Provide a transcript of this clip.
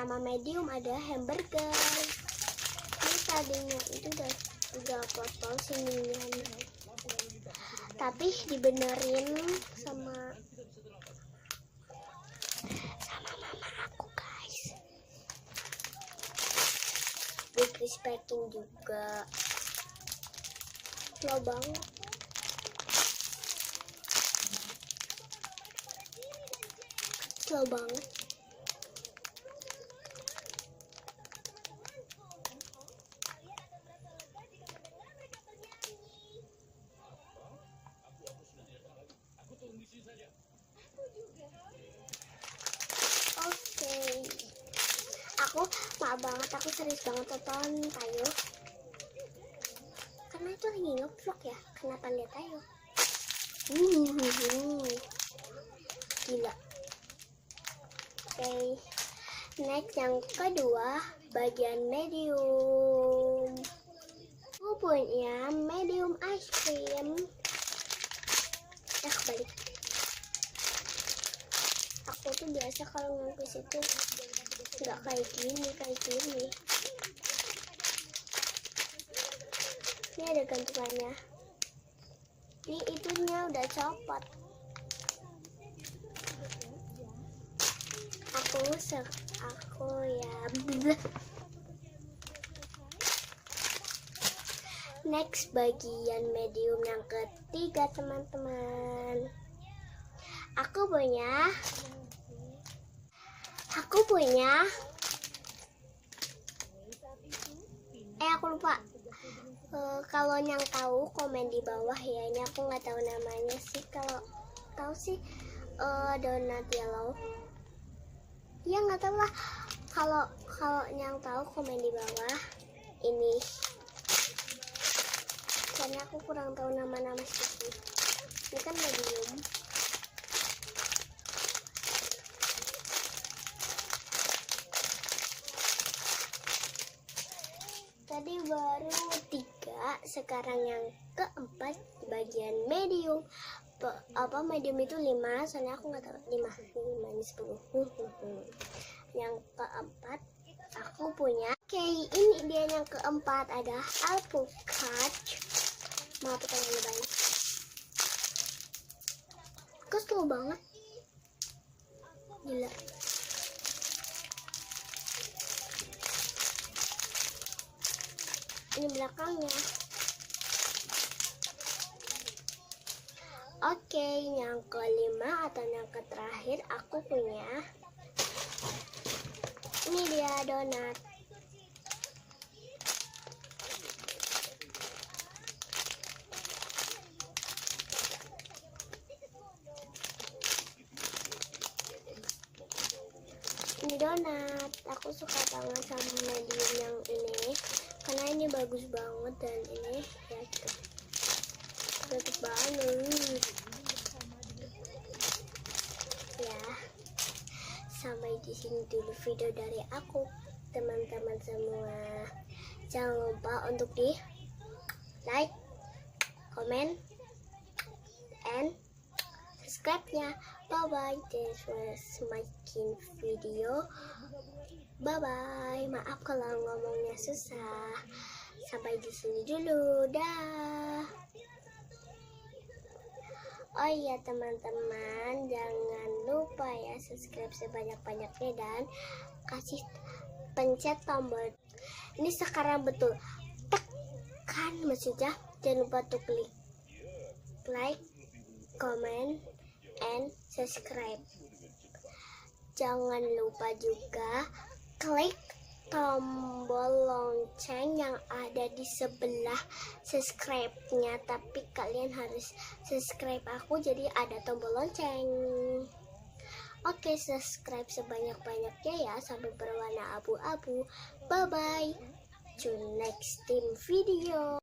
pertama medium ada hamburger. Ini tadinya itu udah potong sininya, tapi dibenerin sama mama aku guys. Di Chris packing juga. Slow banget. Slow banget. Oke. Aku maaf banget, aku serius banget tonton Tayo. Karena itu lagi nge-vlog ya. Kenapa lihat Tayo? Gila. Oke. Next yang kedua, bagian medium. Aku punya medium ice cream. Kebalik. Aku tuh biasa kalau ngelukis itu nggak kayak gini. Ini ada gantungannya. Ini itunya udah copot. Aku ya. Next bagian medium yang ketiga teman-teman. Aku punya aku lupa. Kalau yang tahu komen di bawah ya. Ini aku nggak tahu namanya sih. Kalau tahu sih donat yellow. Ya nggak tahu lah. Kalau yang tahu komen di bawah. Ini. Karena aku kurang tahu nama-nama sih. Ini kan medium. Tadi baru 3, sekarang yang keempat bagian medium. Medium itu 5, soalnya aku nggak tahu 5 ini 10. Yang keempat aku punya. Oke, ini dia yang keempat, ada alpukat. Mau apa yang lebih? Kesel banget. Gila. Ini belakangnya. Oke, yang kelima atau yang terakhir aku punya. Ini dia donat. Ini donat. Aku suka banget sama medium yang ini. Karena ini bagus banget dan ini ya bagus banget ya. Sampai di sini dulu video dari aku teman-teman semua. Jangan lupa untuk di like, comment, and subscribe-nya. Bye bye. This was my video. Bye bye. Maaf kalau ngomongnya susah. Sampai di sini dulu. Dah. Oh iya teman-teman, jangan lupa ya subscribe sebanyak-banyaknya dan pencet tombol. Ini sekarang betul. Tekan maksudnya. Jangan lupa untuk klik like, comment, and subscribe. Jangan lupa juga klik tombol lonceng yang ada di sebelah subscribe-nya. Tapi kalian harus subscribe aku, jadi ada tombol lonceng. Oke, subscribe sebanyak-banyaknya ya sampai berwarna abu-abu. Bye bye. To next team video.